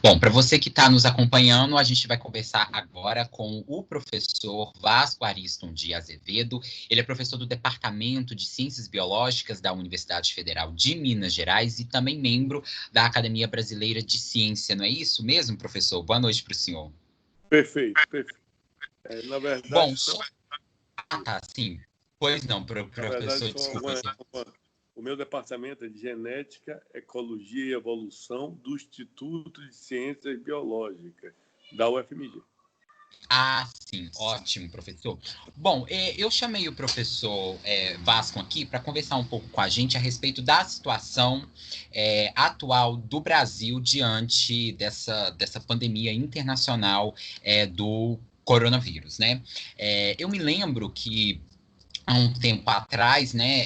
Bom, para você que está nos acompanhando, a gente vai conversar agora com o professor Vasco Ariston de Azevedo. Ele é professor do Departamento de Ciências Biológicas da Universidade Federal de Minas Gerais e também membro da Academia Brasileira de Ciência. Não é isso mesmo, professor? Boa noite para o senhor. Perfeito, perfeito. Na verdade, bom, tá, sim. Pois não, professor, desculpa. O meu departamento é de Genética, Ecologia e Evolução do Instituto de Ciências Biológicas, da UFMG. Ah, sim, ótimo, professor. Bom, eu chamei o professor Vasco aqui para conversar um pouco com a gente a respeito da situação atual do Brasil diante dessa pandemia internacional do coronavírus, né? Eu me lembro que há um tempo atrás, né,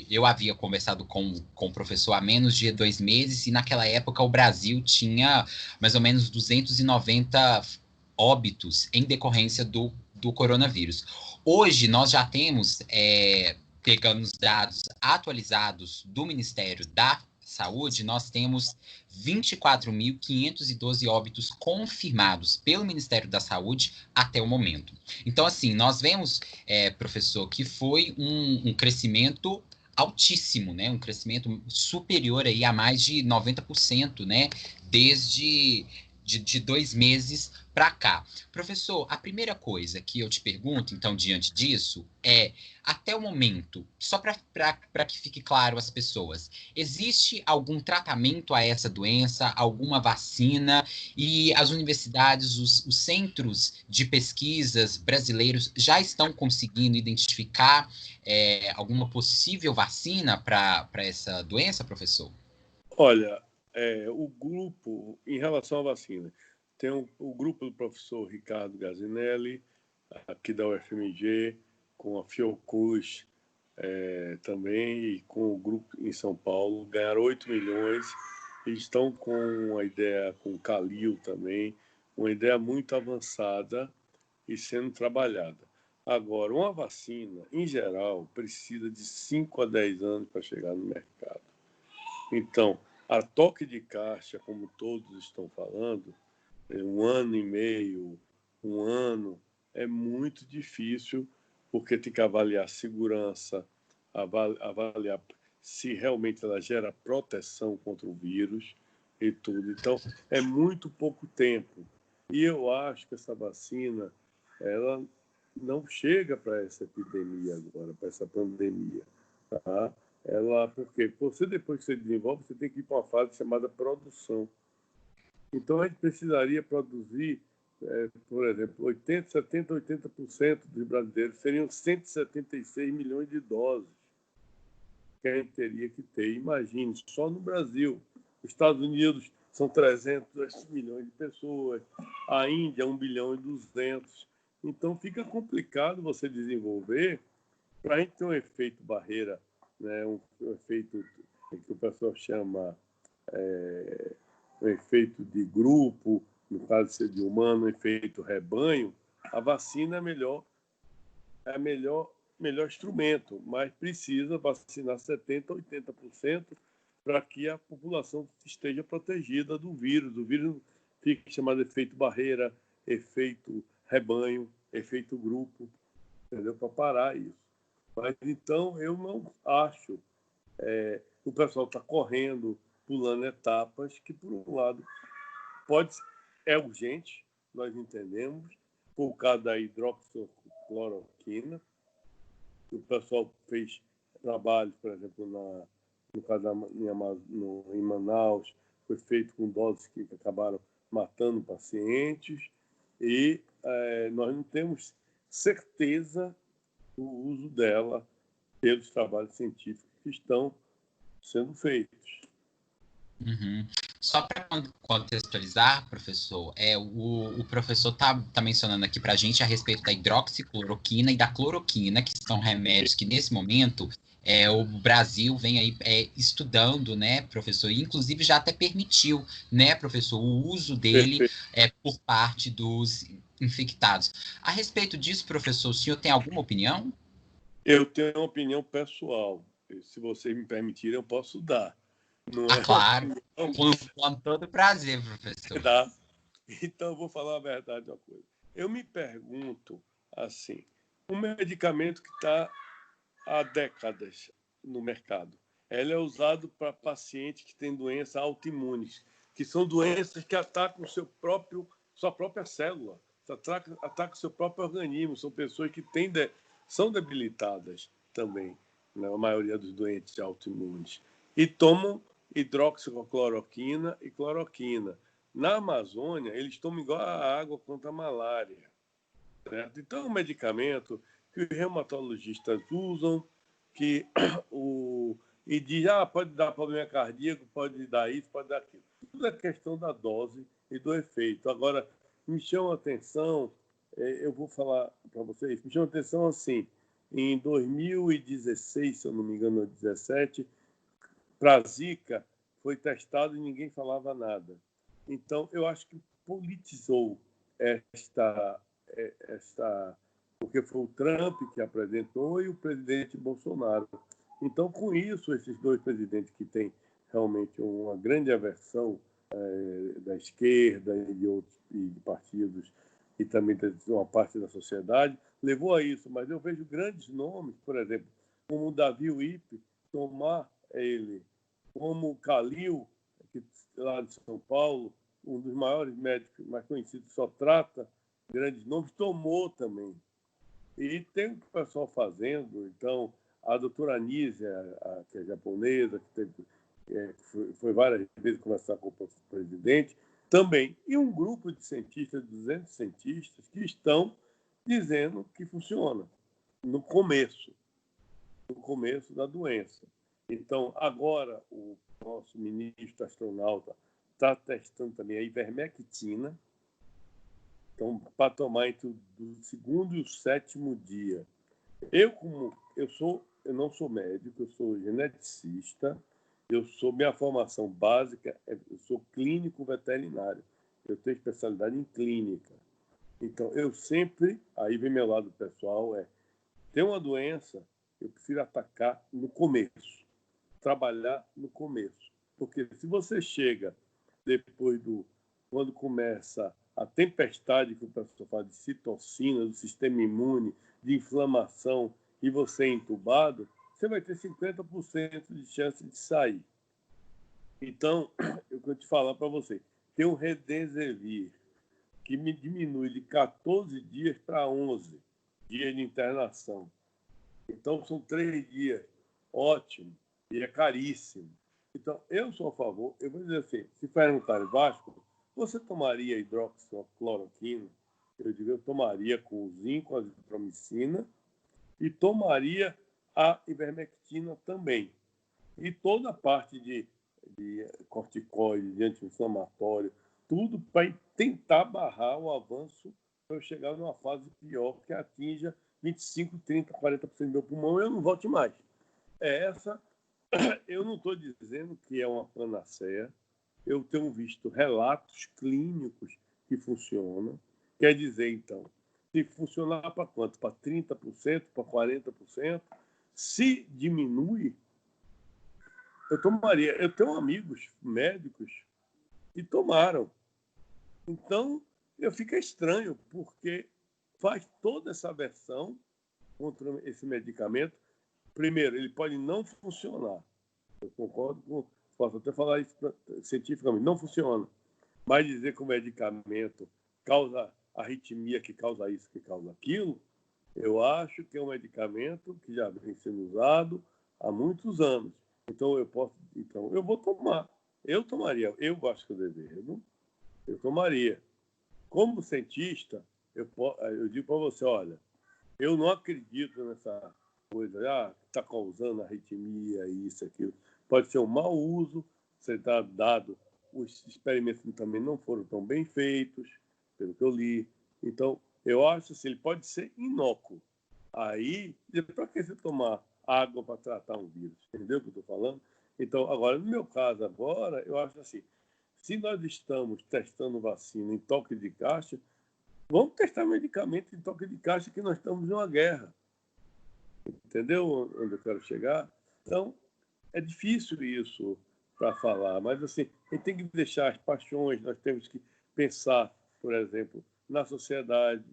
eu havia conversado com o professor há menos de 2 meses, e naquela época o Brasil tinha mais ou menos 290 óbitos em decorrência do coronavírus. Hoje nós já temos, pegando os dados atualizados do Ministério da Saúde, nós temos 24.512 óbitos confirmados pelo Ministério da Saúde até o momento. Então, assim, nós vemos, professor, que foi um crescimento altíssimo, né? Um crescimento superior aí a mais de 90%, né? Desde de 2 meses para cá. Professor, a primeira coisa que eu te pergunto, então, diante disso, até o momento, só para que fique claro às pessoas, existe algum tratamento a essa doença, alguma vacina, e as universidades, os centros de pesquisas brasileiros já estão conseguindo identificar alguma possível vacina para essa doença, professor? Olha, o grupo, em relação à vacina, tem o grupo do professor Ricardo Gazinelli, aqui da UFMG, com a Fiocruz também, e com o grupo em São Paulo, ganharam 8 milhões, e estão com uma ideia, com o Calil também, uma ideia muito avançada e sendo trabalhada. Agora, uma vacina, em geral, precisa de 5 a 10 anos para chegar no mercado. Então, a toque de caixa, como todos estão falando, 1 ano e meio, 1 ano, é muito difícil, porque tem que avaliar a segurança, avaliar se realmente ela gera proteção contra o vírus e tudo. Então, é muito pouco tempo. E eu acho que essa vacina, ela não chega para essa epidemia agora, para essa pandemia, tá? Porque você, depois que você desenvolve, você tem que ir para uma fase chamada produção. Então, a gente precisaria produzir, por exemplo, 80% dos brasileiros, seriam 176 milhões de doses que a gente teria que ter. Imagine, só no Brasil. Os Estados Unidos são 300 milhões de pessoas, a Índia 1 bilhão e 200. Então, fica complicado você desenvolver para a gente ter um efeito barreira, né, um efeito que o pessoal chama um efeito de grupo, no caso de ser de humano, um efeito rebanho. A vacina é melhor instrumento, mas precisa vacinar 70%, 80% para que a população esteja protegida do vírus. O vírus fica chamado efeito barreira, efeito rebanho, efeito grupo, entendeu? Para parar isso. Mas então eu não acho. O pessoal está correndo, pulando etapas, que por um lado é urgente, nós entendemos, por causa da hidroxicloroquina. O pessoal fez trabalhos, por exemplo, no caso em Manaus, foi feito com doses que acabaram matando pacientes, e nós não temos certeza do uso dela pelos trabalhos científicos que estão sendo feitos. Uhum. Só para contextualizar, professor, o professor está mencionando aqui para a gente a respeito da hidroxicloroquina e da cloroquina, que são remédios que, nesse momento, o Brasil vem aí estudando, né, professor, e inclusive já até permitiu, né, professor, o uso dele por parte dos infectados. A respeito disso, professor, o senhor tem alguma opinião? Eu tenho uma opinião pessoal. Se vocês me permitirem, eu posso dar. Não Ah, é? claro. Então, Com todo prazer, professor. tá. Então, eu vou falar a verdade uma coisa. Eu me pergunto, assim, um medicamento que está há décadas no mercado, ele é usado para pacientes que têm doenças autoimunes, que são doenças que atacam sua própria célula, atacam o seu próprio organismo, são pessoas que são debilitadas também, na maioria dos doentes autoimunes, e tomam hidroxicloroquina e cloroquina. Na Amazônia, eles tomam igual a água contra a malária. Certo? Então, é um medicamento que os reumatologistas usam, que e diz, pode dar problema cardíaco, pode dar isso, pode dar aquilo. Tudo é questão da dose e do efeito. Agora, me chama a atenção, eu vou falar para vocês, me chama a atenção assim, em 2016, se eu não me engano, ou 2017, para a Zika, foi testado e ninguém falava nada. Então, eu acho que politizou esta porque foi o Trump que apresentou e o presidente Bolsonaro. Então, com isso, esses dois presidentes que têm realmente uma grande aversão da esquerda e de partidos e também de uma parte da sociedade, levou a isso. Mas eu vejo grandes nomes, por exemplo, como o Davi Wip, tomar ele, como o Calil, lá de São Paulo, um dos maiores médicos mais conhecidos, só trata grandes nomes, tomou também. E tem o pessoal fazendo, então, a doutora Anísia, que é japonesa, que foi várias vezes conversar com o presidente, também. E um grupo de cientistas, 200 cientistas, que estão dizendo que funciona no começo da doença. Então, agora, o nosso ministro astronauta está testando também a ivermectina, então, para tomar entre o segundo e o sétimo dia. Eu não sou médico, eu sou geneticista, minha formação básica, eu sou clínico veterinário, eu tenho especialidade em clínica. Então, aí vem meu lado pessoal, tem uma doença, eu prefiro atacar no começo, trabalhar no começo. Porque se você chega depois quando começa a tempestade que o pessoal fala de citocina, do sistema imune, de inflamação, e você é entubado, você vai ter 50% de chance de sair. Então, eu vou te falar para você, tem um Remdesivir que me diminui de 14 dias para 11 dias de internação. Então, são 3 dias. Ótimo. E é caríssimo. Então, eu sou a favor. Eu vou dizer assim, se perguntarem, Vasco, você tomaria hidroxicloroquina? Eu digo, eu tomaria com o zinco, com a azitromicina e tomaria a ivermectina também. E toda a parte de corticoide, de anti-inflamatório, tudo para tentar barrar o avanço para eu chegar numa fase pior que atinja 25, 30, 40% do meu pulmão e eu não volte mais. Eu não estou dizendo que é uma panaceia. Eu tenho visto relatos clínicos que funcionam. Quer dizer, então, se funcionar para quanto? Para 30%, para 40%? Se diminui, eu tomaria. Eu tenho amigos médicos que tomaram. Então, eu fico estranho, porque faz toda essa aversão contra esse medicamento. Primeiro, ele pode não funcionar. Eu concordo posso até falar isso cientificamente, não funciona. Mas dizer que o medicamento causa arritmia, que causa isso, que causa aquilo, eu acho que é um medicamento que já vem sendo usado há muitos anos. Então, eu vou tomar. Eu tomaria. Eu acho que eu deveria. Eu tomaria. Como cientista, eu digo para você, olha, eu não acredito nessa coisa, está causando arritmia, isso, aquilo. Pode ser um mau uso, você está dado, os experimentos também não foram tão bem feitos, pelo que eu li. Então, eu acho assim, ele pode ser inócuo. Aí, para que você tomar água para tratar um vírus? Entendeu o que eu estou falando? Então, agora, no meu caso agora, eu acho assim, se nós estamos testando vacina em toque de caixa, vamos testar medicamento em toque de caixa que nós estamos em uma guerra. Entendeu onde eu quero chegar? Então, é difícil isso para falar. Mas, assim, a gente tem que deixar as paixões, nós temos que pensar, por exemplo, na sociedade.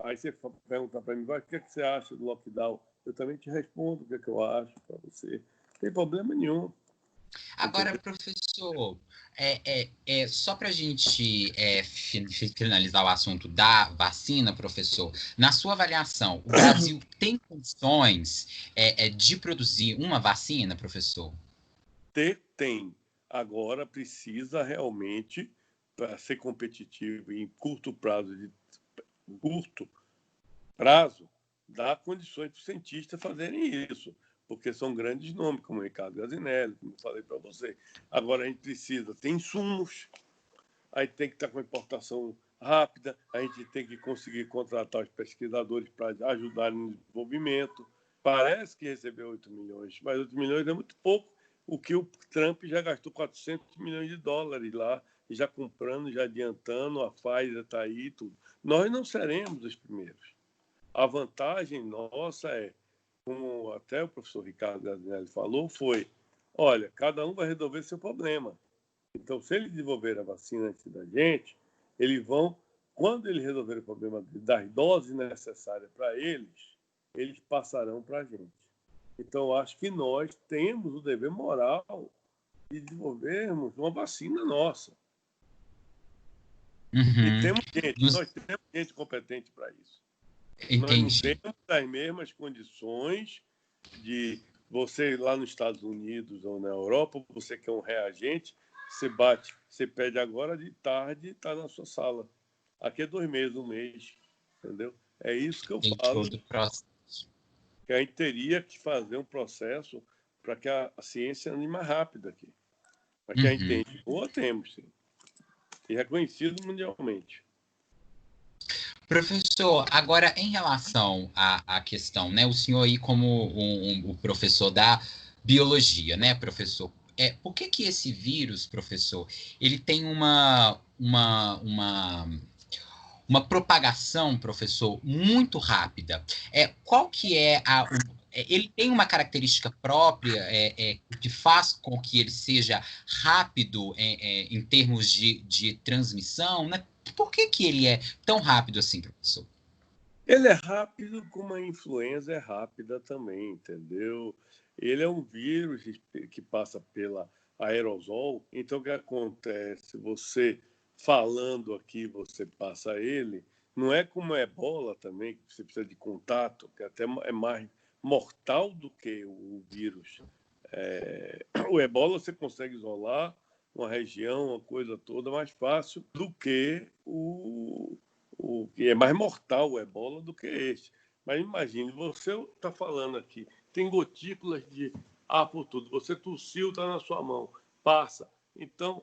Aí você pergunta para mim, o que é que você acha do lockdown? Eu também te respondo o que é que eu acho para você. Não tem problema nenhum. Agora, Entendeu? professor, só para a gente finalizar o assunto da vacina, professor, na sua avaliação, o Brasil tem condições de produzir uma vacina, professor? Tem. Agora precisa realmente, para ser competitivo em curto prazo, dar condições para os cientistas fazerem isso, porque são grandes nomes, como o Ricardo Gazinelli, como eu falei para você. Agora a gente precisa ter insumos, aí tem que estar com importação rápida, a gente tem que conseguir contratar os pesquisadores para ajudar no desenvolvimento. Parece que recebeu 8 milhões, mas 8 milhões é muito pouco, o que o Trump já gastou 400 milhões de dólares lá, já comprando, já adiantando, a Pfizer está aí e tudo. Nós não seremos os primeiros. A vantagem nossa como até o professor Ricardo Gazinelli falou, foi, olha, cada um vai resolver seu problema. Então, se eles desenvolverem a vacina antes da gente, quando eles resolverem o problema das doses necessárias para eles passarão para a gente. Então, acho que nós temos o dever moral de desenvolvermos uma vacina nossa. E nós temos gente competente para isso. Nós não Entendi. temos as mesmas condições de você lá nos Estados Unidos ou na Europa, você quer um reagente, você pede agora, de tarde está na sua sala. Aqui é 2 meses, 1 mês, entendeu? É isso que eu Tem falo, todo o processo. que a gente teria que fazer um processo para que a ciência ande mais rápido aqui. Mas que a gente tem boa, temos, sim. E reconhecido mundialmente. Professor, agora em relação à questão, né? O senhor aí como o professor da biologia, né, professor? Por que esse vírus, professor, ele tem uma propagação, professor, muito rápida? Qual que é ele tem uma característica própria que faz com que ele seja rápido em termos de transmissão, né? Por que ele é tão rápido assim, professor? Ele é rápido como a influenza é rápida também, entendeu? Ele é um vírus que passa pela aerosol, então o que acontece? Você falando aqui, você passa ele, não é como a ebola também, que você precisa de contato, que até é mais mortal do que o vírus. O ebola você consegue isolar uma região, uma coisa toda mais fácil do que o que é mais mortal, o ebola, do que este. Mas imagine, você está falando aqui, tem gotículas de ar por tudo, você tossiu, está na sua mão, passa. Então,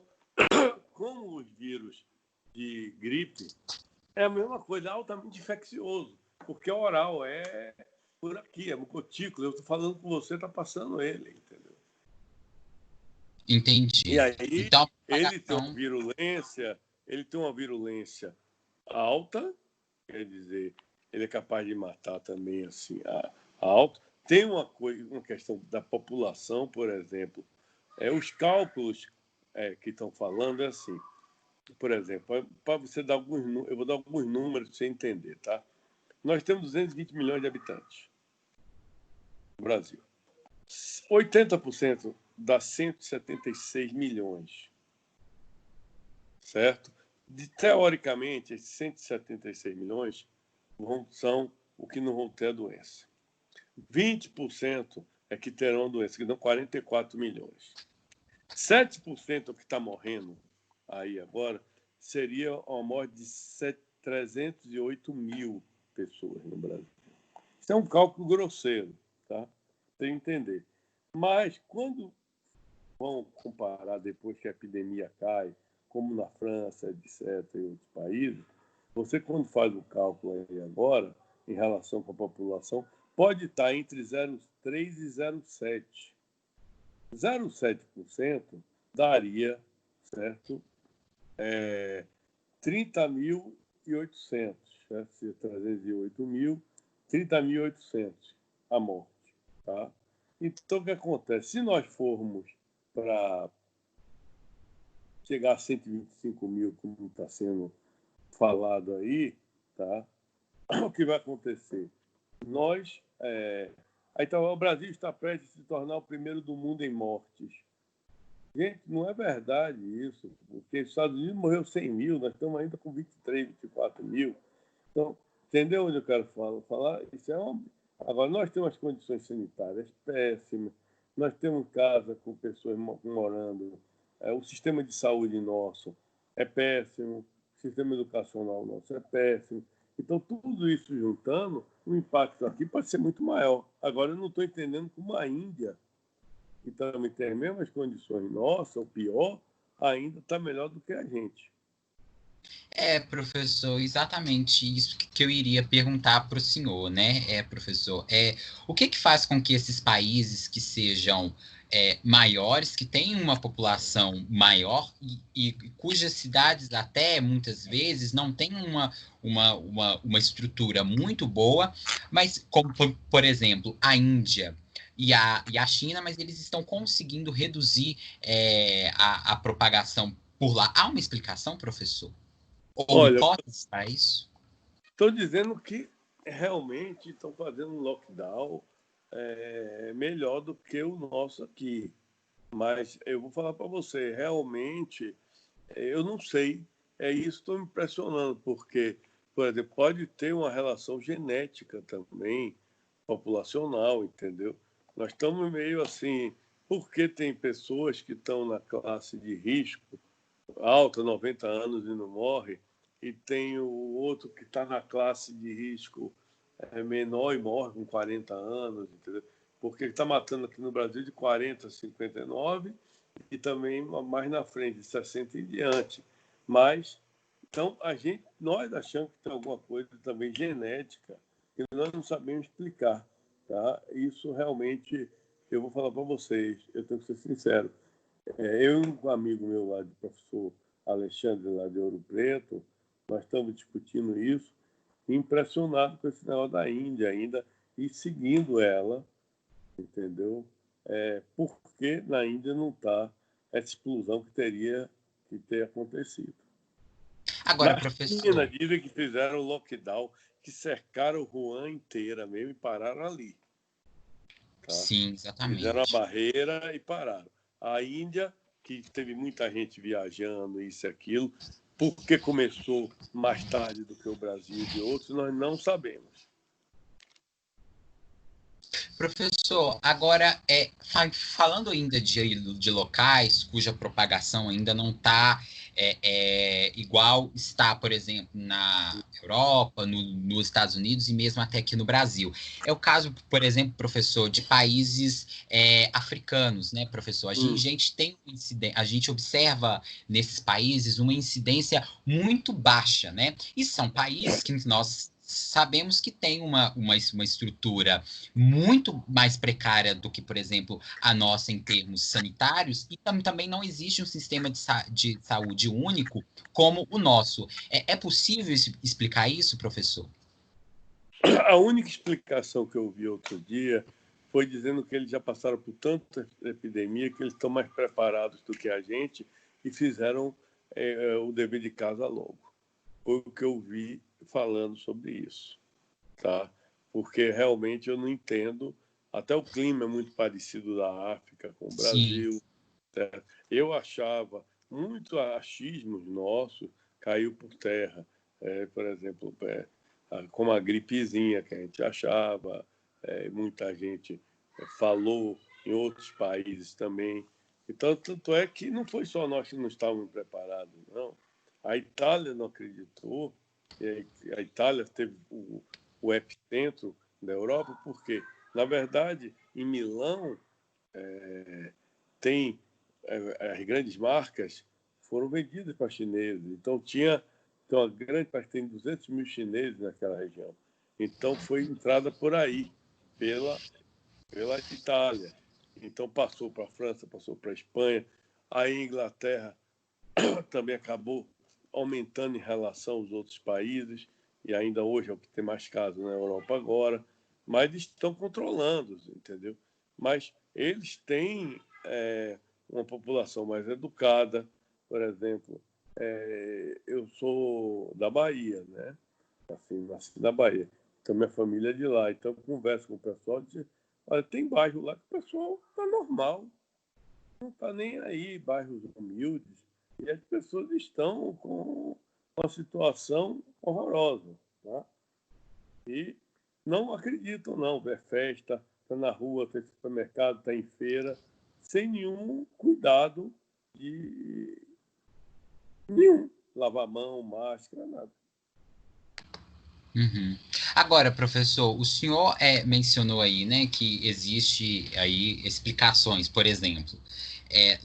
como os vírus de gripe, é a mesma coisa, é altamente infeccioso, porque é oral, é por aqui, é uma gotícula, eu estou falando com você, está passando ele, entendeu? E Entendi. aí, Então, a ele tem propagação. uma virulência alta, quer dizer, ele é capaz de matar também assim alto. Tem uma questão da população, por exemplo, os cálculos que estão falando é assim, por exemplo, para você dar eu vou dar alguns números para você entender, tá? Nós temos 220 milhões de habitantes no Brasil. 80% dá 176 milhões, certo? Teoricamente, esses 176 milhões são o que não vão ter a doença. 20% é que terão a doença, que dão 44 milhões. 7% que está morrendo aí agora seria uma morte de 308 mil pessoas no Brasil. Isso é um cálculo grosseiro, tá? Sem entender. Mas quando vão comparar depois que a epidemia cai, como na França, etc., e outros países, você, quando faz o cálculo aí agora, em relação com a população, pode estar entre 0,3% e 0,7%. 0,7% daria, certo? 30.800, certo? Se 308 mil, 30.800 a morte, tá? Então, o que acontece? Se nós formos para chegar a 125 mil, como está sendo falado aí, tá? O que vai acontecer? Então, o Brasil está prestes a se tornar o primeiro do mundo em mortes. Gente, não é verdade isso, porque os Estados Unidos morreu 100 mil, nós estamos ainda com 23, 24 mil. Então, entendeu onde eu quero falar? Isso é Agora, nós temos as condições sanitárias péssimas, nós temos casa com pessoas morando, o sistema de saúde nosso é péssimo, o sistema educacional nosso é péssimo. Então, tudo isso juntando, o impacto aqui pode ser muito maior. Agora, eu não estou entendendo como a Índia, que também tem as mesmas condições nossas, ou pior, ainda está melhor do que a gente. Professor, exatamente isso que eu iria perguntar para o senhor, né? Professor, o que faz com que esses países que sejam maiores, que têm uma população maior e cujas cidades até muitas vezes não têm uma estrutura muito boa, mas como, por exemplo, a Índia e a China, mas eles estão conseguindo reduzir a propagação por lá. Há uma explicação, professor? Ou Olha, hipóteses para isso? estou dizendo que realmente estão fazendo um lockdown melhor do que o nosso aqui. Mas eu vou falar para você, realmente, eu não sei. Isso que estou me impressionando, porque, por exemplo, pode ter uma relação genética também, populacional, entendeu? Nós estamos meio assim, porque tem pessoas que estão na classe de risco alta, 90 anos e não morre, e tem o outro que está na classe de risco menor e morre com 40 anos, entendeu? Porque está matando aqui no Brasil de 40 a 59 e também mais na frente, de 60 em diante. Mas, então, nós achamos que tem alguma coisa também genética que nós não sabemos explicar, tá? Isso realmente, eu vou falar para vocês, eu tenho que ser sincero, eu e um amigo meu lá, de professor Alexandre, lá de Ouro Preto, nós estamos discutindo isso, impressionado com esse negócio da Índia ainda, e seguindo ela, entendeu? Porque na Índia não está essa explosão que teria que ter acontecido. Agora, Na China, professor. dizem que fizeram lockdown, que cercaram Wuhan inteira mesmo e pararam ali. Tá? Sim, Fizeram a exatamente. barreira e pararam. A Índia, que teve muita gente viajando, isso e aquilo, porque começou mais tarde do que o Brasil e de outros, nós não sabemos. Professor, agora, falando ainda de locais cuja propagação ainda não está igual está, por exemplo, na Europa, nos Estados Unidos e mesmo até aqui no Brasil. É o caso, por exemplo, professor, de países africanos, né, professor? A gente observa nesses países uma incidência muito baixa, né? E são países que nós sabemos que têm uma estrutura muito mais precária do que, por exemplo, a nossa em termos sanitários, e também não existe um sistema de saúde único como o nosso. É possível explicar isso, professor? A única explicação que eu vi outro dia foi dizendo que eles já passaram por tanta epidemia que eles estão mais preparados do que a gente e fizeram o dever de casa logo. Foi o que eu vi falando sobre isso, tá? Porque realmente eu não entendo. Até o clima é muito parecido da África com o Sim. Brasil. Certo? Eu achava muito achismos nossos caiu por terra. Por exemplo, como a gripezinha que a gente achava, muita gente falou em outros países também. Então, tanto é que não foi só nós que não estávamos preparados, não. A Itália não acreditou, a Itália teve o epicentro da Europa, porque, na verdade, em Milão, tem as grandes marcas foram vendidas para chineses. Então, uma grande parte, tem 200 mil chineses naquela região. Então, foi entrada por aí, pela Itália. Então, passou para a França, passou para a Espanha. A Inglaterra também acabou aumentando em relação aos outros países, e ainda hoje é o que tem mais casos na Europa agora, mas estão controlando, entendeu? Mas eles têm uma população mais educada. Por exemplo, eu sou da Bahia, né? Assim, nasci na Bahia. Então, minha família é de lá. Então, eu converso com o pessoal e digo, olha, tem bairro lá que o pessoal está normal, não está nem aí, bairros humildes, e as pessoas estão com uma situação horrorosa, tá? E não acreditam, não. Vê festa, está na rua, está em supermercado, está em feira, sem nenhum cuidado de nenhum. Lavar a mão, máscara, nada. Uhum. Agora, professor, o senhor mencionou aí, né, que existe aí explicações, por exemplo,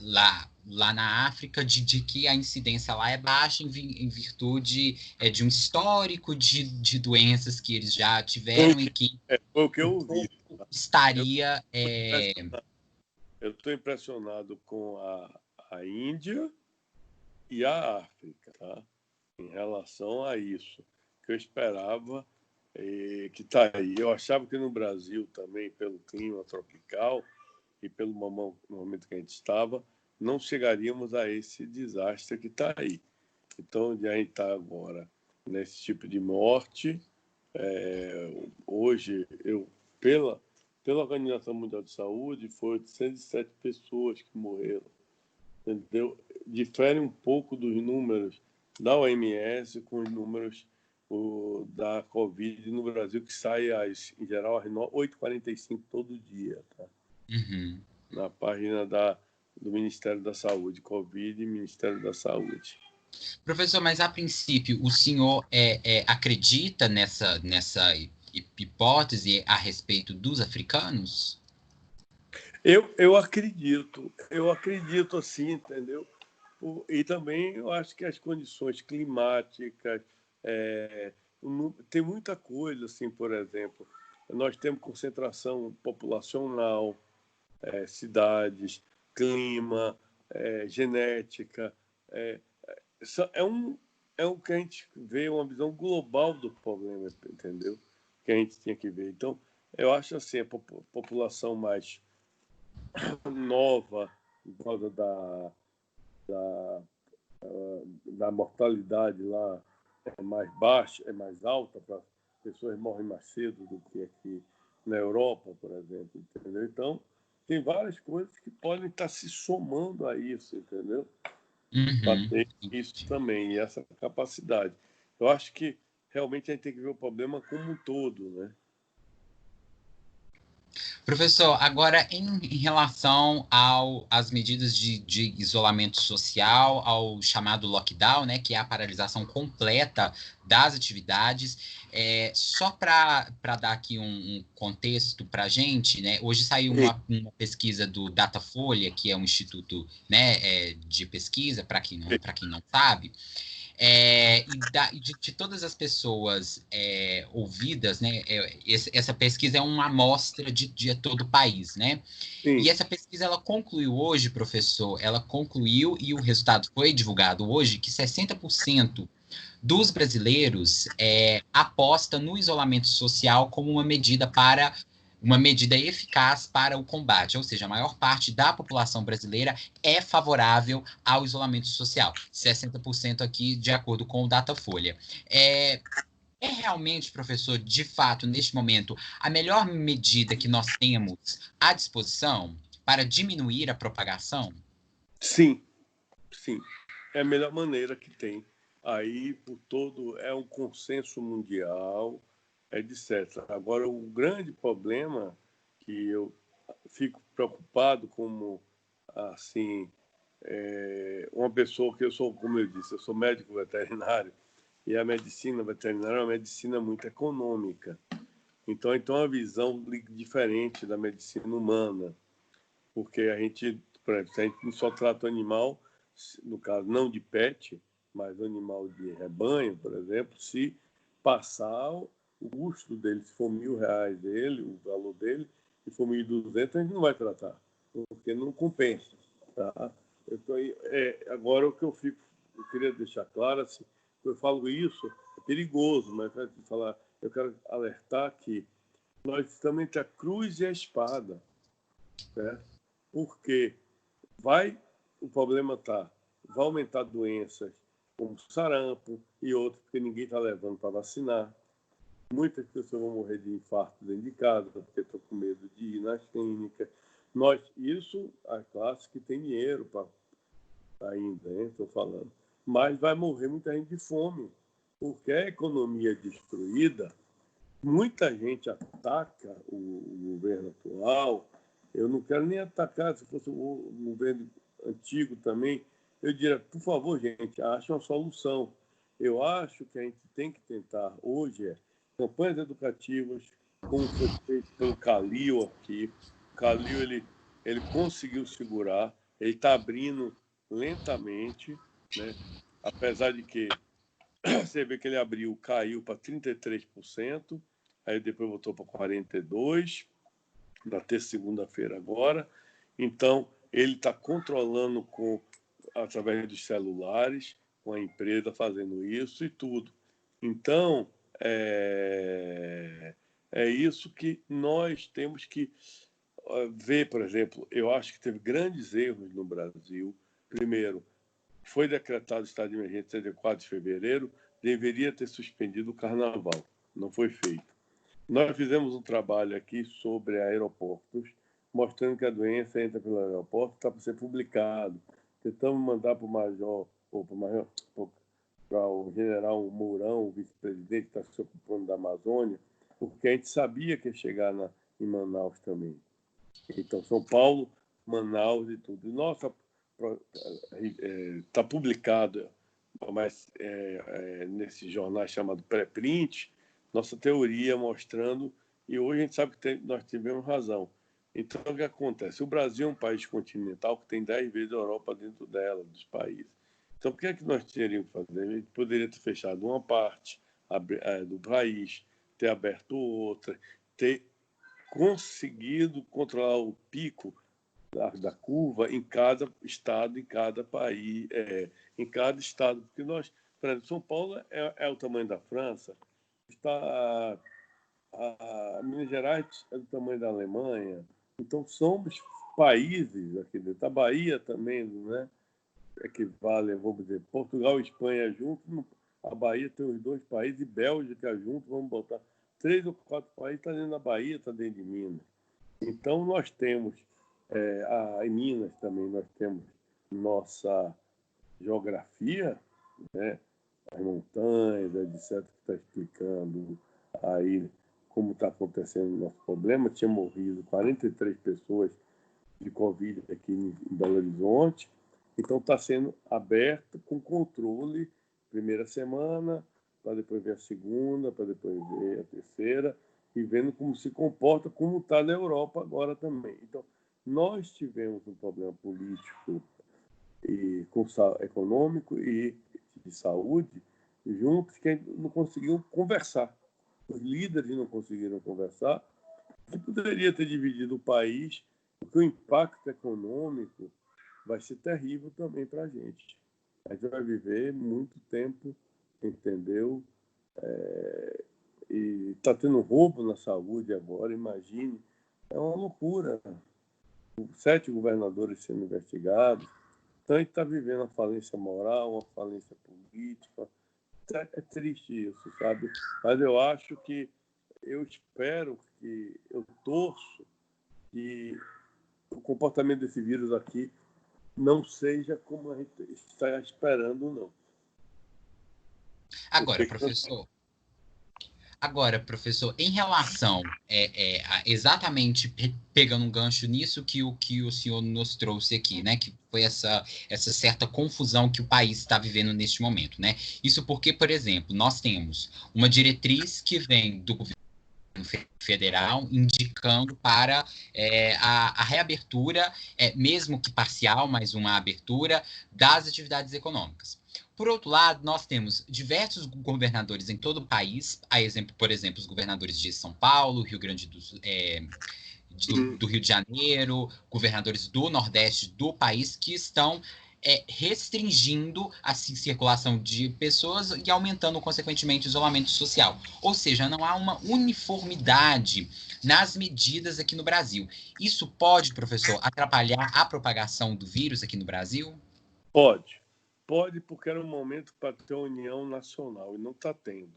lá na África, de que a incidência lá é baixa em virtude de um histórico de doenças que eles já tiveram e que Foi o que eu o ouvi. povo estaria... Eu estou impressionado com a Índia e a África, tá? Em relação a isso, que eu esperava que está aí. Eu achava que no Brasil também, pelo clima tropical e pelo momento que a gente estava, não chegaríamos a esse desastre que está aí. Então, onde a gente está agora, nesse tipo de morte, hoje, pela Organização Mundial de Saúde, foi 807 pessoas que morreram, entendeu? Difere um pouco dos números da OMS com os números da Covid no Brasil, que sai, em geral, às 8h45 todo dia, tá? Uhum. Na página do Ministério da Saúde, Covid e Ministério da Saúde. Professor, mas a princípio, o senhor acredita nessa hipótese a respeito dos africanos? Eu acredito assim, entendeu? E também eu acho que as condições climáticas, tem muita coisa, assim, por exemplo, nós temos concentração populacional, cidades, clima, genética, é o que a gente vê, uma visão global do problema, entendeu? Que a gente tinha que ver. Então, eu acho assim, a população mais nova, por causa da, da mortalidade lá é mais baixa, é mais alta, as pessoas morrem mais cedo do que aqui na Europa, por exemplo, entendeu? Então, tem várias coisas que podem estar se somando a isso, entendeu? Para Uhum. ter isso também, e essa capacidade. Eu acho que realmente a gente tem que ver o problema como um todo, né? Professor, agora em relação às medidas de isolamento social, ao chamado lockdown, né, que é a paralisação completa das atividades, só para dar aqui um contexto para a gente, né, hoje saiu uma pesquisa do Datafolha, que é um instituto, né, de pesquisa, para quem não sabe, de todas as pessoas ouvidas, né, essa pesquisa é uma amostra de todo o país, né? Sim. E essa pesquisa, ela concluiu hoje, professor, ela concluiu, e o resultado foi divulgado hoje, que 60% dos brasileiros aposta no isolamento social como uma medida eficaz para o combate, ou seja, a maior parte da população brasileira é favorável ao isolamento social, 60% aqui, de acordo com o Datafolha. É realmente, professor, de fato, neste momento, a melhor medida que nós temos à disposição para diminuir a propagação? Sim, sim. É a melhor maneira que tem. Aí, por todo, é um consenso mundial, etc. Agora, o grande problema que eu fico preocupado como, assim, uma pessoa que eu sou, como eu disse, eu sou médico veterinário, e a medicina veterinária é uma medicina muito econômica. Então é uma visão diferente da medicina humana, porque a gente, por exemplo, se a gente só trata o animal, no caso não de pet, mas o animal de rebanho, por exemplo, se passar o custo dele, se for R$ 1.000 dele, o valor dele, se for 1.200, a gente não vai tratar, porque não compensa, tá? Agora o que eu queria deixar claro, assim, eu falo isso, é perigoso, mas eu quero alertar que nós estamos entre a cruz e a espada, certo? Porque o problema vai aumentar doenças como sarampo e outras, porque ninguém está levando para vacinar. Muitas pessoas vão morrer de infarto dentro de casa, porque estão com medo de ir nas clínicas. Isso, a classe que tem dinheiro ainda, estou falando. Mas vai morrer muita gente de fome, porque a economia destruída, muita gente ataca o governo atual. Eu não quero nem atacar, se fosse o governo antigo também, eu diria, por favor, gente, ache uma solução. Eu acho que a gente tem que tentar, hoje, campanhas educativas, como foi feito pelo Calil aqui. O Calil, ele conseguiu segurar, ele está abrindo lentamente, né? Apesar de que você vê que ele abriu, caiu para 33%, aí depois voltou para 42%, na terça segunda-feira agora. Então, ele está controlando através dos celulares, com a empresa fazendo isso e tudo. Então, é isso que nós temos que ver, por exemplo. Eu acho que teve grandes erros no Brasil. Primeiro, foi decretado estado de emergência dia 4 de fevereiro, deveria ter suspendido o carnaval. Não foi feito. Nós fizemos um trabalho aqui sobre aeroportos, mostrando que a doença entra pelo aeroporto, está para ser publicado. Tentamos mandar para o major, para o general Mourão, o vice-presidente que está se ocupando da Amazônia, porque a gente sabia que ia chegar em Manaus também. Então, São Paulo, Manaus e tudo. Nossa, está publicado, mas nesse jornal chamado Pré-Print, nossa teoria mostrando, e hoje a gente sabe que nós tivemos razão. Então, o que acontece? O Brasil é um país continental que tem 10 vezes a Europa dentro dela, dos países. Então, o que é que nós teríamos que fazer? A gente poderia ter fechado uma parte do país, ter aberto outra, ter conseguido controlar o pico da curva em cada estado, em cada país, em cada estado. Porque nós, por exemplo, São Paulo é o tamanho da França, Minas Gerais é do tamanho da Alemanha. Então, somos países aqui dentro. A Bahia também, né? Equivale, vamos dizer, Portugal e Espanha juntos. A Bahia tem os dois países, e Bélgica juntos, vamos botar 3 ou 4 países, está dentro da Bahia, está dentro de Minas. Então, nós temos, em Minas também, nós temos nossa geografia, né? As montanhas, etc., que está explicando aí como está acontecendo o nosso problema. Tinha morrido 43 pessoas de Covid aqui em Belo Horizonte. Então, está sendo aberto com controle, primeira semana, para depois ver a segunda, para depois ver a terceira, e vendo como se comporta, como está na Europa agora também. Então, nós tivemos um problema político e econômico e de saúde juntos, que não conseguiam conversar. Os líderes não conseguiram conversar, que poderia ter dividido o país, porque o impacto econômico vai ser terrível também para a gente. A gente vai viver muito tempo, entendeu? E está tendo roubo na saúde agora, imagine. É uma loucura. 7 governadores sendo investigados. Então, a gente está vivendo uma falência moral, uma falência política. É triste isso, sabe? Mas eu espero eu torço que o comportamento desse vírus aqui não seja como a gente está esperando, não. Agora, professor, em relação exatamente pegando um gancho nisso que o senhor nos trouxe aqui, né? Que foi essa certa confusão que o país está vivendo neste momento, né? Isso porque, por exemplo, nós temos uma diretriz que vem do governo federal indicando para a reabertura, mesmo que parcial, mas uma abertura das atividades econômicas. Por outro lado, nós temos diversos governadores em todo o país, por exemplo, os governadores de São Paulo, Rio Grande do Rio de Janeiro, governadores do Nordeste do país, que estão restringindo a circulação de pessoas e aumentando, consequentemente, o isolamento social. Ou seja, não há uma uniformidade nas medidas aqui no Brasil. Isso pode, professor, atrapalhar a propagação do vírus aqui no Brasil? Pode. Pode, porque era um momento para ter união nacional e não está tendo.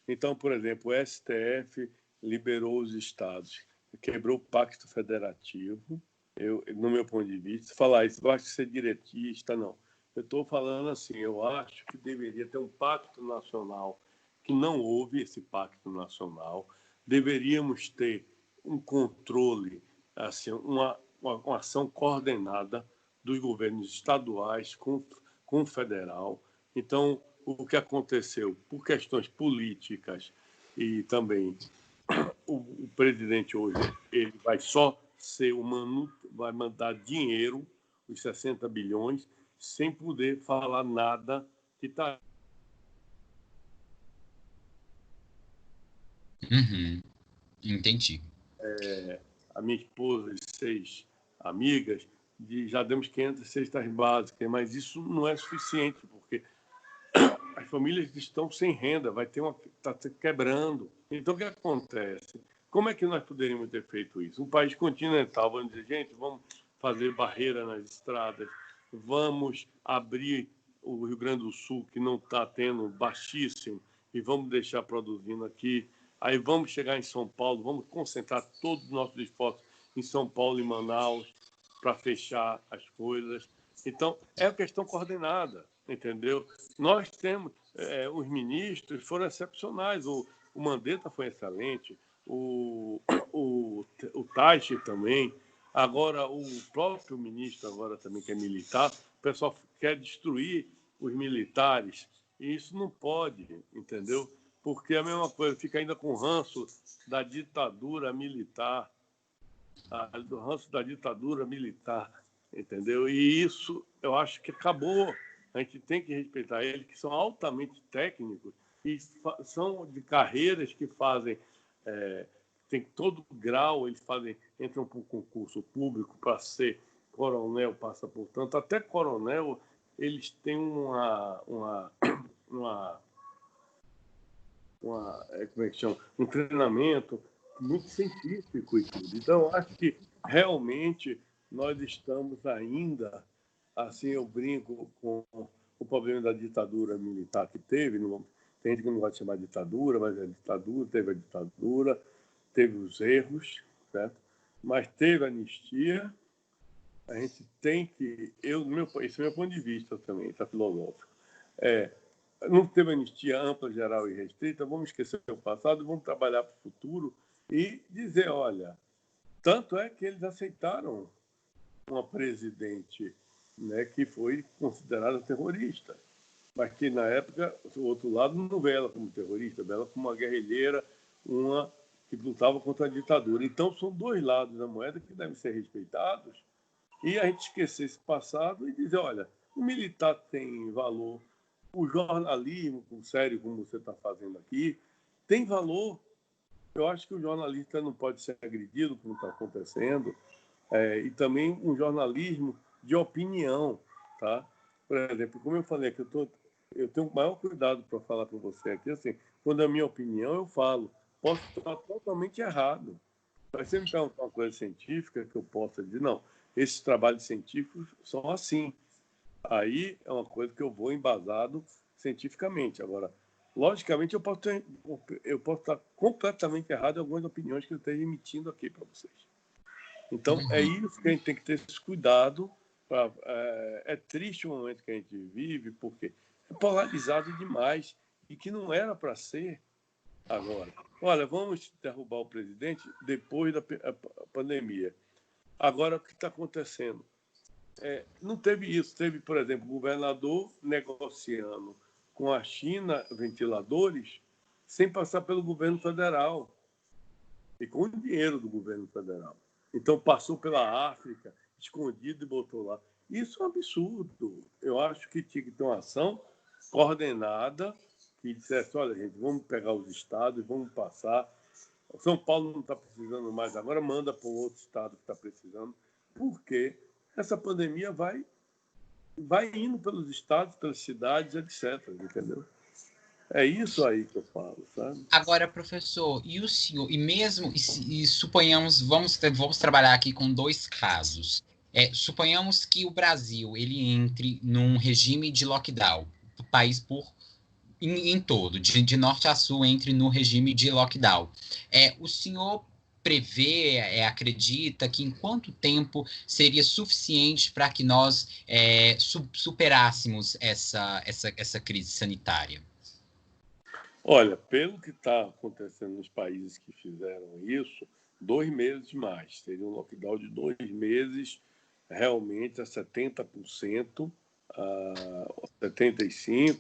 Então, por exemplo, o STF liberou os estados, quebrou o pacto federativo. No meu ponto de vista, falar isso, eu acho que ser diretista, não. Eu estou falando assim, eu acho que deveria ter um pacto nacional, que não houve esse pacto nacional. Deveríamos ter um controle, assim, uma ação coordenada dos governos estaduais com o federal. Então, o que aconteceu por questões políticas e também o presidente hoje ele vai só ser humano, vai mandar dinheiro, os 60 bilhões, sem poder falar nada que está. Uhum, entendi. A minha esposa e 6 amigas, já demos 500 cestas básicas, mas isso não é suficiente, porque as famílias estão sem renda, está quebrando. Então, o que acontece? Como é que nós poderíamos ter feito isso? Um país continental, vamos dizer, gente, vamos fazer barreira nas estradas, vamos abrir o Rio Grande do Sul, que não está tendo, baixíssimo, e vamos deixar produzindo aqui. Aí vamos chegar em São Paulo, vamos concentrar todos os nossos esforços em São Paulo e Manaus para fechar as coisas. Então, é uma questão coordenada, entendeu? Nós temos, os ministros foram excepcionais, o Mandetta foi excelente, o Taixe também, agora o próprio ministro, agora também que é militar, o pessoal quer destruir os militares, e isso não pode, entendeu? Porque é a mesma coisa, fica ainda com ranço da ditadura militar, do ranço da ditadura militar, entendeu? E isso eu acho que acabou. A gente tem que respeitar eles, que são altamente técnicos e são de carreiras que fazem, tem todo grau, eles entram para o concurso público para ser coronel, passa por tanto, até coronel, eles têm uma como é que chama? Um treinamento muito científico e tudo. Então, eu acho que realmente nós estamos ainda, assim, eu brinco com o problema da ditadura militar que teve, tem gente que não vai chamar de ditadura, mas é ditadura, teve a ditadura, teve os erros, certo? Mas teve anistia, a gente tem que, esse é o meu ponto de vista também, tá filosófico, não teve anistia ampla, geral e restrita, vamos esquecer o passado, vamos trabalhar para o futuro e dizer, olha, tanto é que eles aceitaram uma presidente, né, que foi considerada terrorista, mas que na época o outro lado não vê ela como terrorista, vê ela como uma guerrilheira, uma que lutava contra a ditadura. Então são dois lados da moeda que devem ser respeitados e a gente esquecer esse passado e dizer, olha, o militar tem valor, o jornalismo, sério como você está fazendo aqui, tem valor. Eu acho que o jornalista não pode ser agredido, como está acontecendo, e também um jornalismo de opinião, tá? Por exemplo, como eu falei aqui, eu tenho o maior cuidado para falar com você aqui, assim, quando é a minha opinião, eu falo. Posso estar totalmente errado. Mas se me perguntar uma coisa científica que eu possa dizer, não, esses trabalhos científicos são assim. Aí é uma coisa que eu vou embasado cientificamente. Agora, logicamente, eu posso estar completamente errado em algumas opiniões que eu esteja emitindo aqui para vocês. Então, é isso que a gente tem que ter esse cuidado. É triste o momento que a gente vive, porque é polarizado demais e que não era para ser agora. Olha, vamos derrubar o presidente depois da pandemia. Agora, o que está acontecendo? Não teve isso. Teve, por exemplo, o governador negociando com a China ventiladores sem passar pelo governo federal e com o dinheiro do governo federal. Então, passou pela África, escondido e botou lá. Isso é um absurdo. Eu acho que tinha que ter uma ação coordenada que dissesse, olha, gente, vamos pegar os estados, vamos passar. São Paulo não está precisando mais agora, manda para um outro estado que está precisando, porque essa pandemia vai vai indo pelos estados, pelas cidades, etc. Entendeu? É isso aí que eu falo, sabe? Agora, professor, e o senhor, e mesmo, e suponhamos, vamos trabalhar aqui com dois casos. Suponhamos que o Brasil ele entre num regime de lockdown, o país em todo, de norte a sul, entre no regime de lockdown. O senhor prevê, acredita que em quanto tempo seria suficiente para que nós superássemos essa crise sanitária? Olha, pelo que está acontecendo nos países que fizeram isso, 2 meses mais. Seria um lockdown de 2 meses, realmente a 70%, a 75%,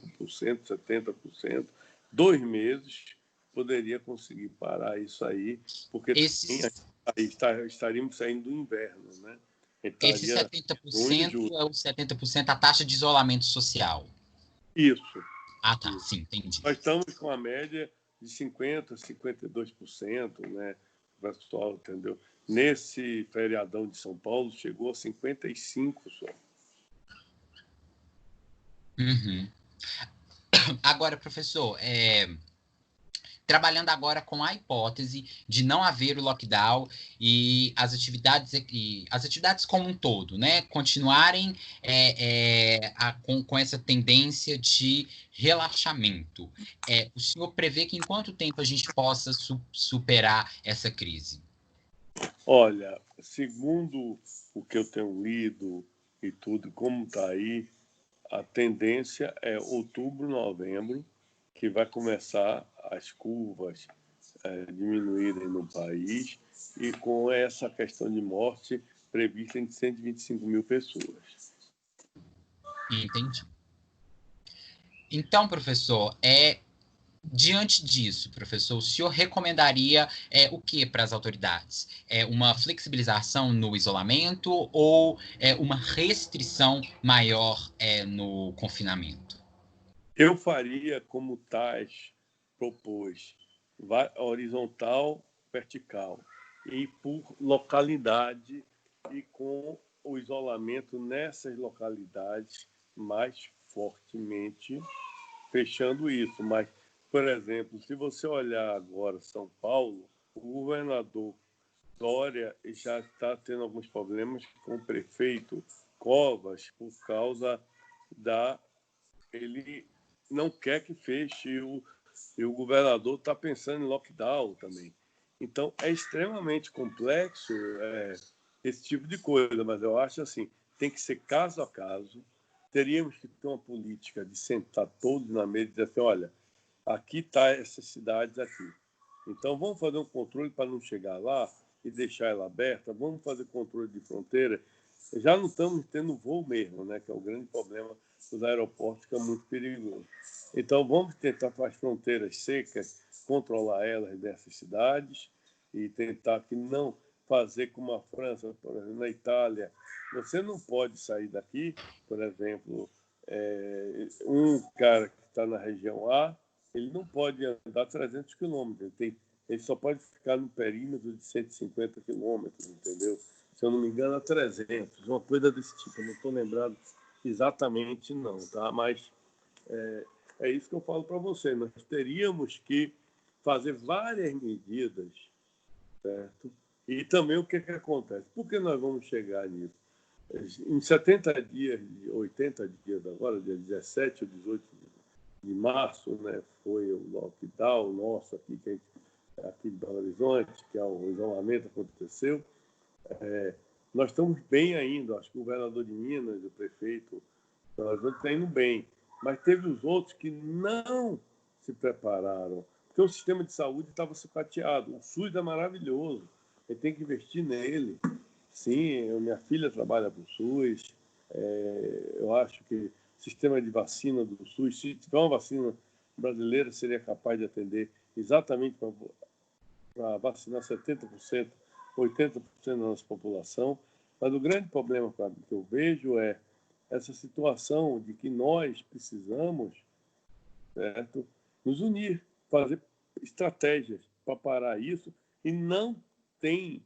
70%. 2 meses poderia conseguir parar isso aí, porque aí estaríamos saindo do inverno, né? Esse Estaria 70% é o 70% a taxa de isolamento social. Isso. Ah, tá. Sim, entendi. Nós estamos com a média de 50%, 52%, né? O pessoal, entendeu? Nesse feriadão de São Paulo, chegou a 55% só. Uhum. Agora, professor, trabalhando agora com a hipótese de não haver o lockdown e as atividades como um todo, né, continuarem com essa tendência de relaxamento. O senhor prevê que em quanto tempo a gente possa superar essa crise? Olha, segundo o que eu tenho lido e tudo, como está aí, a tendência é outubro, novembro, que vai começar as curvas diminuírem no país e com essa questão de morte prevista em 125 mil pessoas. Entendi. Então, professor, diante disso, professor, o senhor recomendaria o que para as autoridades? Uma flexibilização no isolamento ou uma restrição maior no confinamento? Eu faria como Tais propôs, horizontal, vertical, e por localidade e com o isolamento nessas localidades mais fortemente, fechando isso. Mas, por exemplo, se você olhar agora São Paulo, o governador Dória já está tendo alguns problemas com o prefeito Covas por causa da... Ele não quer que feche e o governador está pensando em lockdown também. Então, é extremamente complexo esse tipo de coisa, mas eu acho assim, tem que ser caso a caso. Teríamos que ter uma política de sentar todos na mesa e dizer assim, olha, aqui está essas cidades aqui. Então, vamos fazer um controle para não chegar lá e deixar ela aberta, vamos fazer controle de fronteira. Já não estamos tendo voo mesmo, né, que é o grande problema dos aeroportos, que é muito perigoso. Então, vamos tentar com as fronteiras secas, controlar elas dessas cidades e tentar que não fazer como a França, por exemplo, na Itália. Você não pode sair daqui, por exemplo, um cara que está na região A, ele não pode andar 300 quilômetros, ele só pode ficar no perímetro de 150 quilômetros, entendeu? Se eu não me engano, a 300, uma coisa desse tipo. Eu não estou lembrado exatamente, não, tá? Mas é isso que eu falo para você. Nós teríamos que fazer várias medidas, certo? E também o que acontece? Por que nós vamos chegar nisso? Em 70 dias, 80 dias agora, dia 17 ou 18 de março, né, foi o lockdown nosso aqui de Belo Horizonte, que é o isolamento aconteceu. Nós estamos bem ainda, acho que o governador de Minas, o prefeito, nós estamos indo bem. Mas teve os outros que não se prepararam, porque o sistema de saúde estava sucateado. O SUS é maravilhoso, ele tem que investir nele. Sim, minha filha trabalha para o SUS, eu acho que o sistema de vacina do SUS, se tiver uma vacina brasileira, seria capaz de atender exatamente para vacinar 70%, 80% da nossa população. Mas o grande problema que eu vejo é essa situação de que nós precisamos, certo, nos unir, fazer estratégias para parar isso, e não tem...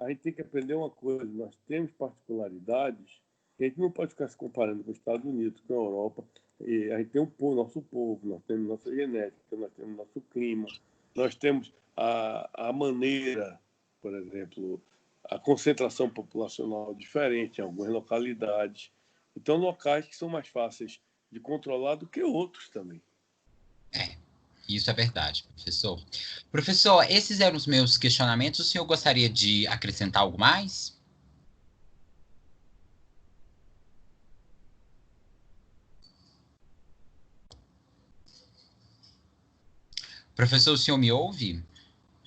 A gente tem que aprender uma coisa, nós temos particularidades A gente não pode ficar se comparando com os Estados Unidos, com a Europa. E a gente tem nosso povo, nós temos nossa genética, nós temos nosso clima, nós temos a maneira, por exemplo, a concentração populacional diferente em algumas localidades. Então, locais que são mais fáceis de controlar do que outros também. Isso é verdade, professor. Professor, esses eram os meus questionamentos. O senhor gostaria de acrescentar algo mais? Professor, o senhor me ouve?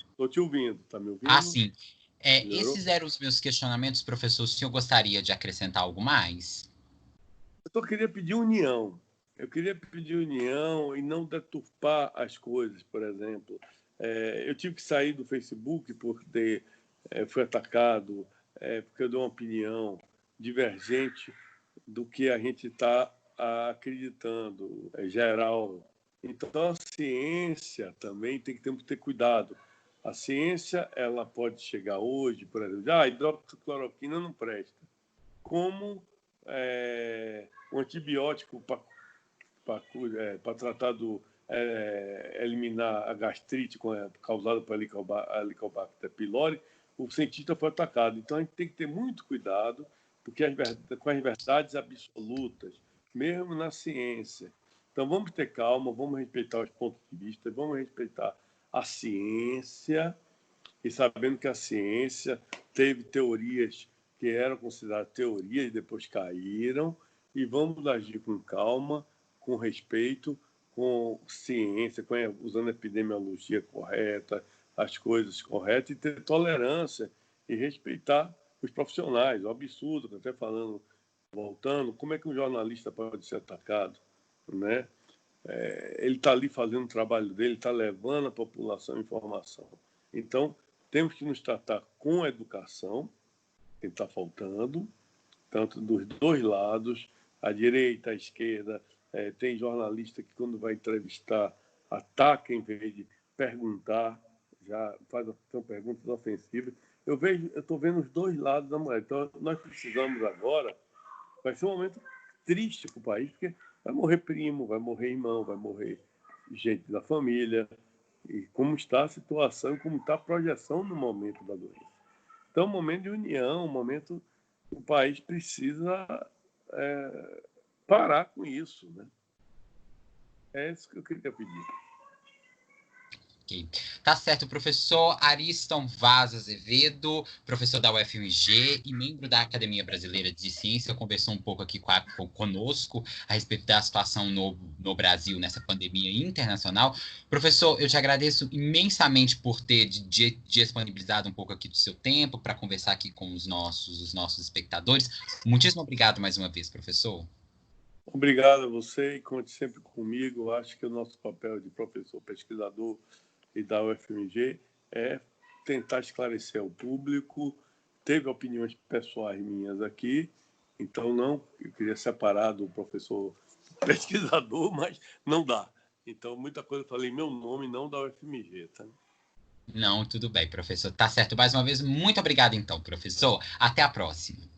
Estou te ouvindo, está me ouvindo? Ah, sim. Esses eram os meus questionamentos, professor. O senhor gostaria de acrescentar algo mais? Eu só queria pedir união. Eu queria pedir união e não deturpar as coisas, por exemplo. Eu tive que sair do Facebook porque fui atacado, porque eu dei uma opinião divergente do que a gente está acreditando, geral. Então, a ciência também tem que ter cuidado. A ciência ela pode chegar hoje, por exemplo, a hidroxicloroquina não presta. Como um antibiótico para tratar eliminar a gastrite causada pela Helicobacter pylori, o cientista foi atacado. Então, a gente tem que ter muito cuidado porque com as verdades absolutas, mesmo na ciência. Então, vamos ter calma, vamos respeitar os pontos de vista, vamos respeitar a ciência, e sabendo que a ciência teve teorias que eram consideradas teorias e depois caíram, e vamos agir com calma, com respeito, com ciência, usando a epidemiologia correta, as coisas corretas, e ter tolerância e respeitar os profissionais. O absurdo, até falando, voltando, como é que um jornalista pode ser atacado, né? Ele está ali fazendo o trabalho dele, está levando a população informação. Então, temos que nos tratar com educação, que está faltando, tanto dos dois lados, a direita, a esquerda. Tem jornalista que, quando vai entrevistar, ataca em vez de perguntar, já são perguntas ofensivas. Eu estou vendo os dois lados da moeda. Então, nós precisamos agora, vai ser um momento triste para o país, porque vai morrer primo, vai morrer irmão, vai morrer gente da família, e como está a situação, como está a projeção no momento da doença. Então, um momento de união, um momento que o país precisa parar com isso, né? É isso que eu queria pedir. Okay. Tá certo, professor Ariston Vaz Azevedo, professor da UFMG e membro da Academia Brasileira de Ciência, conversou um pouco aqui conosco a respeito da situação no Brasil nessa pandemia internacional. Professor, eu te agradeço imensamente por ter disponibilizado um pouco aqui do seu tempo para conversar aqui com os nossos espectadores. Muitíssimo obrigado mais uma vez, professor. Obrigado a você e conte sempre comigo. Eu acho que o nosso papel de professor pesquisador e da UFMG é tentar esclarecer ao público. Teve opiniões pessoais minhas aqui, então eu queria separar do professor pesquisador, mas não dá. Então, muita coisa eu falei em meu nome, não da UFMG, tá? Não, tudo bem, professor. Tá certo. Mais uma vez, muito obrigado, então, professor. Até a próxima.